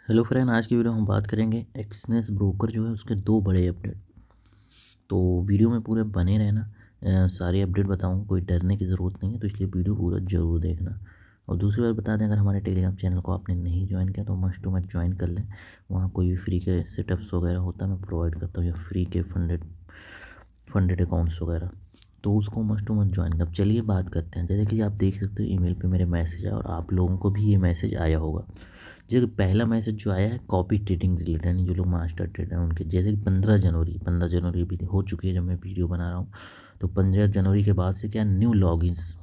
Hello friend, आज की video हम बात करेंगे एक्सनेस ब्रोकर जो है उसके दो बड़े अपडेट। तो वीडियो में पूरे बने रहना। सारे अपडेट बताऊंगा, कोई डरने की ज़रूरत नहीं है, तो इसलिए वीडियो पूरा ज़रूर देखना। और दूसरी बात बता दें, अगर हमारे टेलीग्राम चैनल को आपने नहीं ज्वाइन किया तो मस्ट टू मस्ट ज्वाइन कर लें। वहाँ कोई भी फ्री के सेटअप्स वगैरह होता है मैं प्रोवाइड करता हूँ, या फ्री के फंडेड अकाउंट्स वगैरह, तो उसको मस्ट टू मस्ट ज्वाइन कर। अब चलिए बात करते हैं। जैसे कि आप देख सकते हो ईमेल पे मेरे मैसेज आया और आप लोगों को भी ये मैसेज आया होगा। जो पहला मैसेज जो आया है कॉपी ट्रेडिंग रिलेटेड, यानी जो लोग मास्टर ट्रेडर हैं उनके, जैसे कि 15 जनवरी भी हो चुकी है जब मैं वीडियो बना रहा हूँ। तो 15 जनवरी के बाद से क्या new logins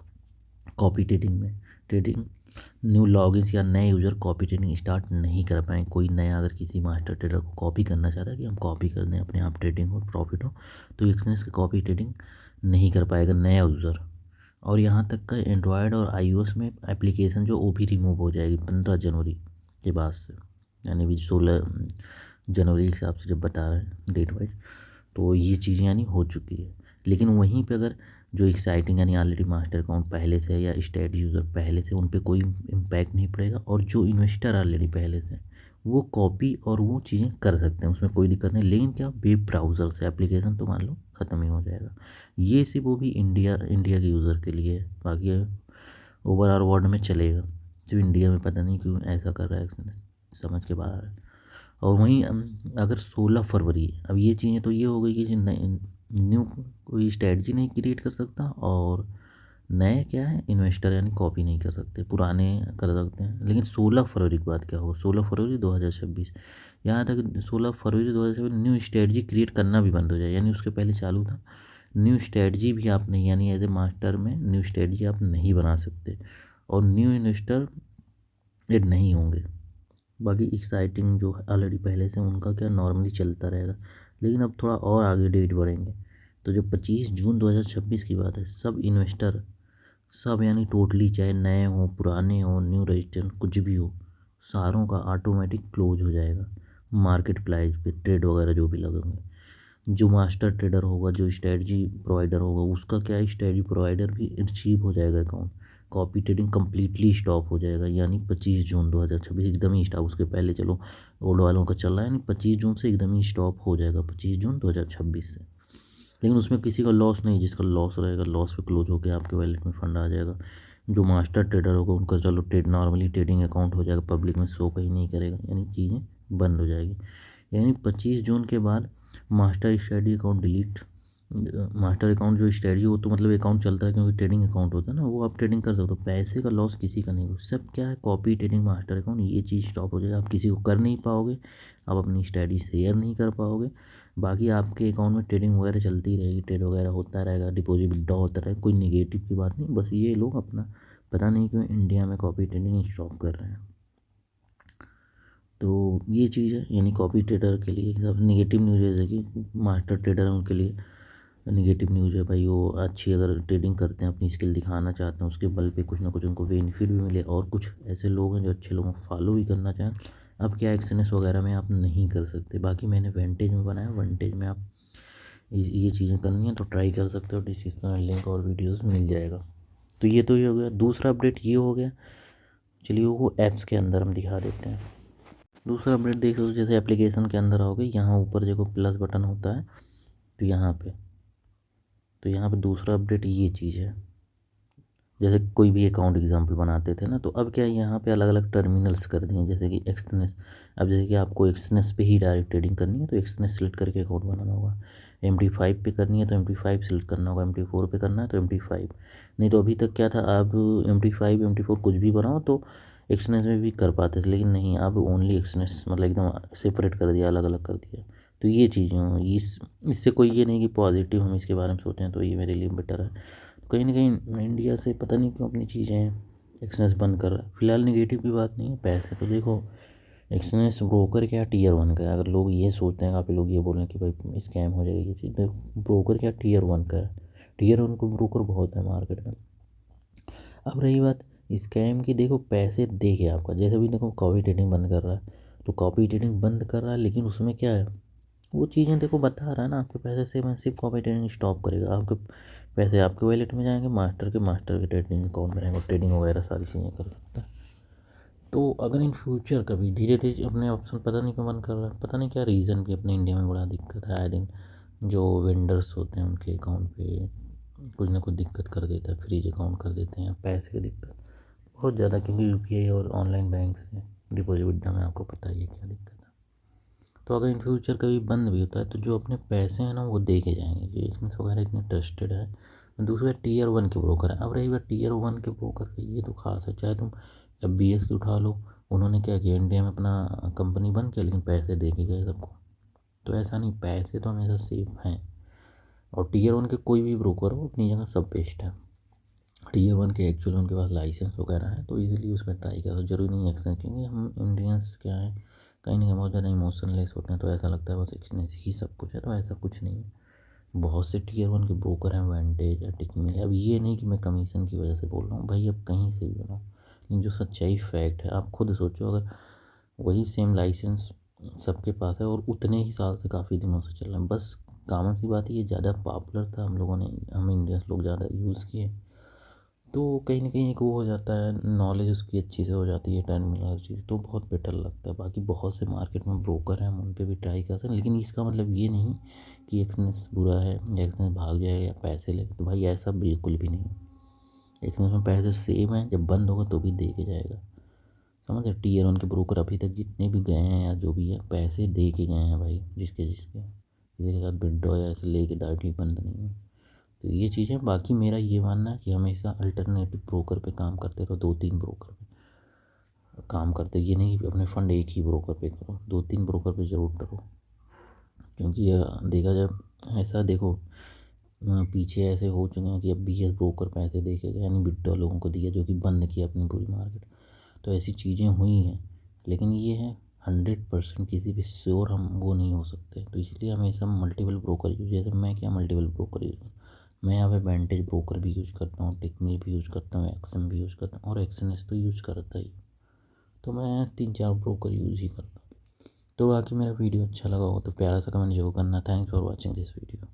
copy trading new logins या नए यूज़र कॉपी ट्रेडिंग स्टार्ट नहीं कर पाए। कोई नया अगर किसी मास्टर ट्रेडर को कॉपी करना चाहता है कि हम कॉपी कर दें अपने आप ट्रेडिंग हो प्रॉफिट हो, तो एक्सचेंज की कॉपी ट्रेडिंग नहीं कर पाएगा नया यूज़र। और यहाँ तक का एंड्रॉयड और iOS में एप्लीकेशन जो वो भी रिमूव हो जाएगी 15 जनवरी के बाद से, यानी भी 16 जनवरी के हिसाब से जब बता रहे हैं डेट वाइज। तो ये चीज़ें यानी हो चुकी है। लेकिन वहीं पे अगर जो एक्साइटिंग यानी ऑलरेडी मास्टर अकाउंट पहले से है या स्टेट यूज़र पहले से, उन पे कोई इम्पैक्ट नहीं पड़ेगा। और जो इन्वेस्टर ऑलरेडी पहले से वो कॉपी और वो चीज़ें कर सकते हैं, उसमें कोई दिक्कत नहीं। लेकिन क्या वेब ब्राउज़र से एप्लीकेशन तो मान लो ख़त्म ही हो जाएगा। ये सिर्फ वो भी इंडिया इंडिया के यूज़र के लिए है, बाकी ओवरऑल वर्ल्ड में चलेगा। तो इंडिया में पता नहीं क्यों ऐसा कर रहा है, समझ के बाहर है। और वहीं अगर 16 फरवरी, अब ये चीज़ें तो ये हो गई कि न्यू कोई स्ट्रेटजी नहीं क्रिएट कर सकता, और नए क्या है इन्वेस्टर यानी कॉपी नहीं कर सकते, पुराने कर सकते हैं। लेकिन 16 फरवरी के बाद क्या होगा, 16 फरवरी 2026, यहाँ तक 16 फरवरी 2026 न्यू स्ट्रेटजी क्रिएट करना भी बंद हो जाए। यानी उसके पहले चालू था, न्यू स्ट्रेटजी भी आप नहीं, यानी एज ए मास्टर में न्यू स्ट्रेटजी आप नहीं बना सकते, और न्यू इन्वेस्टर एड नहीं होंगे। बाकी एक्साइटिंग जो ऑलरेडी पहले से उनका क्या नॉर्मली चलता रहेगा। लेकिन अब थोड़ा और आगे डेट बढ़ेंगे, तो जो 25 जून 2026 की बात है, सब इन्वेस्टर सब यानी टोटली, चाहे नए हो पुराने हो न्यू रजिस्टर कुछ भी हो, सारों का ऑटोमेटिक क्लोज हो जाएगा। मार्केट प्राइस पे ट्रेड वगैरह जो भी लगेंगे, जो मास्टर ट्रेडर होगा जो स्ट्रेटजी प्रोवाइडर होगा उसका क्या है, स्ट्रेटजी प्रोवाइडर भी रिसीव हो जाएगा account. Copy trading completely stop हो जाएगा, यानी 25 जून 2026 एकदम ही स्टॉप। उसके पहले चलो ओल्ड वालों का चल रहा है, यानी 25 जून से एकदम ही स्टॉप हो जाएगा, 25 जून 2026 से। लेकिन उसमें किसी का लॉस नहीं, जिसका लॉस रहेगा लॉस पे क्लोज होकर आपके वैलेट में फंड आ जाएगा। जो मास्टर ट्रेडर होगा उनका चलो ट्रेड नॉर्मली ट्रेडिंग अकाउंट हो जाएगा, पब्लिक में शो कहीं नहीं करेगा, यानी चीज़ें बंद हो जाएगी। यानी 25 जून के बाद master study account delete. Master account जो स्टडी हो तो मतलब अकाउंट चलता है, क्योंकि ट्रेडिंग अकाउंट होता है ना, वो आप ट्रेडिंग कर सकते हो, पैसे का लॉस किसी का नहीं हो। सब क्या है कॉपी ट्रेडिंग मास्टर अकाउंट, ये चीज़ स्टॉप हो जाएगा। आप किसी को कर नहीं पाओगे, आप अपनी स्टडी शेयर नहीं कर पाओगे। बाकी आपके अकाउंट में ट्रेडिंग वगैरह चलती रहेगी, ट्रेड वगैरह होता रहेगा, डिपॉजिट विड्रॉ होता रहेगा, कोई निगेटिव की बात नहीं। बस ये लोग अपना पता नहीं क्यों इंडिया में कॉपी ट्रेडिंग स्टॉप कर रहे हैं। तो ये चीज़ है, यानी कॉपी ट्रेडर के लिए सब निगेटिव न्यूज़ है। जैसे कि मास्टर ट्रेडर है उनके लिए निगेटिव न्यूज़ है भाई, वो अच्छी अगर ट्रेडिंग करते हैं अपनी स्किल दिखाना चाहते हैं, उसके बल पे कुछ ना कुछ उनको बेनिफिट भी मिले। और कुछ ऐसे लोग हैं जो अच्छे लोगों को फॉलो भी करना चाहें। अब क्या एक्सएनएस वगैरह में आप नहीं कर सकते, बाकी मैंने वेंटेज में बनाया, वेंटेज में आप ये चीज़ें करनी है तो ट्राई कर सकते हो, डिस्क्रिप्शन में लिंक और वीडियोस मिल जाएगा। तो ये हो गया दूसरा अपडेट, ये हो गया। चलिए वो ऐप्स के अंदर हम दिखा देते हैं। दूसरा अपडेट देख लो, जैसे एप्लीकेशन के अंदर आओगे, यहाँ ऊपर देखो प्लस बटन होता है, तो यहाँ पे दूसरा अपडेट ये चीज़ है। जैसे कोई भी अकाउंट एग्जांपल बनाते थे ना, तो अब क्या है यहाँ पे अलग अलग टर्मिनल्स कर दिए, जैसे कि एक्सनेस। अब जैसे कि आपको एक्सनेस पे ही डायरेक्ट ट्रेडिंग करनी है तो एक्सनेस सेलेक्ट करके अकाउंट बनाना होगा। MT5 पे करनी है तो MT5 सेलेक्ट करना होगा, MT4 पे करना है तो MT5। नहीं तो अभी तक क्या था, अब MT5 MT4 कुछ भी बनाओ तो एक्सनेस में भी कर पाते थे, लेकिन नहीं, अब ओनली एक्सनेस मतलब एकदम सेपरेट कर दिया, अलग अलग कर दिया। तो ये चीज़ें इससे कोई ये नहीं कि पॉजिटिव हम इसके बारे में सोचें तो ये मेरे लिए बेटर है। कहीं ना कहीं इंडिया से पता नहीं क्यों अपनी चीज़ें एक्सचेंज बंद कर रहा है। फिलहाल निगेटिव की बात नहीं है, पैसे तो देखो एक्सचेंज ब्रोकर क्या Tier 1 का है। अगर लोग ये सोचते हैं, काफ़ी लोग ये बोल रहे हैं कि भाई स्कैम हो जाएगी ये चीज़, देखो ब्रोकर क्या Tier 1 का है। Tier 1 को ब्रोकर बहुत है मार्केट में। अब रही बात स्कैम की, देखो पैसे दे के आपका, जैसे भी देखो कॉपी ट्रेडिंग बंद कर रहा है, तो कॉपी ट्रेडिंग बंद कर रहा है, लेकिन उसमें क्या है वो चीज़ें देखो बता रहा है ना, आपके पैसे से मैं सिर्फ कॉपी ट्रेडिंग स्टॉप करेगा, आपके पैसे आपके वॉलेट में जाएंगे, मास्टर के ट्रेडिंग अकाउंट में रहेंगे, ट्रेडिंग वगैरह सारी चीज़ें कर सकता है। तो अगर इन फ्यूचर कभी धीरे धीरे अपने ऑप्शन पता नहीं क्यों बंद कर रहा है, पता नहीं क्या रीज़न भी अपने इंडिया में बड़ा दिक्कत है आए दिन। जो वेंडर्स होते हैं उनके अकाउंट पे कुछ ना कुछ दिक्कत कर देता है, फ्रीज अकाउंट कर देते हैं, पैसे की दिक्कत बहुत ज़्यादा, क्योंकि यूपीआई और ऑनलाइन बैंक से डिपॉजिट विड्रा में आपको पता ही है क्या दिक्कत है। तो अगर इन फ्यूचर कभी बंद भी होता है तो जो अपने पैसे हैं ना वो दे के जाएंगे, जो एक्सनेस वगैरह इतने ट्रस्टेड है। दूसरा टीयर वन के ब्रोकर है। अब रही बात टीयर वन के ब्रोकर की, ये तो खास है, चाहे तुम एफबीएस की उठा लो, उन्होंने क्या किया इंडिया में अपना कंपनी बंद किया लेकिन पैसे दे के गए सबको। तो ऐसा नहीं, पैसे तो हमेशा सेफ हैं। और टीयर वन के कोई भी ब्रोकर हो अपनी जगह सब बेस्ट है। टीयर वन के एक्चुअली उनके पास लाइसेंस वगैरह है तो इजीली उसमें ट्राई करो, जरूरी नहीं है एक्सचेंज, क्योंकि हम इंडियंस क्या है कहीं ना कहीं बहुत ज़्यादा इमोशनलेस होते हैं, तो ऐसा लगता है बस एक्सचेंज ही सब कुछ है, तो ऐसा कुछ नहीं है। बहुत से टीयर वन के ब्रोकर हैं, वेंटेज है, टिकमिल है। अब ये नहीं कि मैं कमीशन की वजह से बोल रहा हूँ भाई, अब कहीं से भी बनाओ, लेकिन जो सच्चाई फैक्ट है आप खुद सोचो, अगर वही सेम लाइसेंस सबके पास है और उतने ही साल से काफ़ी दिनों से चल रहा है, बस कॉमन सी बात है ये ज़्यादा पॉपुलर था, हम लोगों ने, हम इंडियंस लोग ज़्यादा यूज़ किए, तो कहीं ना कहीं एक वो हो जाता है, नॉलेज उसकी अच्छी से हो जाती है, टर्मिनल हर चीज़, तो बहुत बेटर लगता है। बाकी बहुत से मार्केट में ब्रोकर हैं, हम उन पर भी ट्राई कर सकते हैं, लेकिन इसका मतलब ये नहीं कि एक्सनेस बुरा है या एक्सनेस भाग जाएगा या पैसे ले, तो भाई ऐसा बिल्कुल भी नहीं है। एक्सनेस में पैसे सेव हैं, जब बंद होगा तो भी दे के जाएगा, समझ रहे। टीयर वन के ब्रोकर अभी तक जितने भी गए हैं या जो भी है पैसे दे के गए हैं भाई, जिसके जिसके किसी के साथ विड्रॉ या ऐसे लेके डायरेक्टली बंद नहीं है। तो ये चीज़ है। बाकी मेरा ये मानना है कि हमेशा अल्टरनेटिव ब्रोकर पे काम करते रहो, 2-3 ब्रोकर पे काम करते, ये नहीं कि अपने फंड एक ही ब्रोकर पे करो, 2-3 ब्रोकर पे ज़रूर करो। क्योंकि देखा जाए ऐसा देखो, पीछे ऐसे हो चुके हैं कि अब बीएस ब्रोकर पैसे दे के गए, यानी विड्रॉ लोगों को दिया जो कि बंद किया अपनी पूरी मार्केट। तो ऐसी चीज़ें हुई हैं, लेकिन ये है 100% किसी भी श्योर हम वो नहीं हो सकते, तो इसलिए हमेशा मल्टीपल ब्रोकर यूज, जैसे मैं क्या मल्टीपल ब्रोकर यूज़, मैं यहाँ पे वेंटेज ब्रोकर भी यूज़ करता हूँ, टिकमी भी यूज़ करता हूँ, एक्सएम भी यूज़ करता हूँ और एक्सएनएस तो यूज़ करता ही, तो मैं 3-4 ब्रोकर यूज़ ही करता हूँ। तो बाकी मेरा वीडियो अच्छा लगा हो तो प्यारा सा कमेंट जरूर करना। Thanks for watching this video.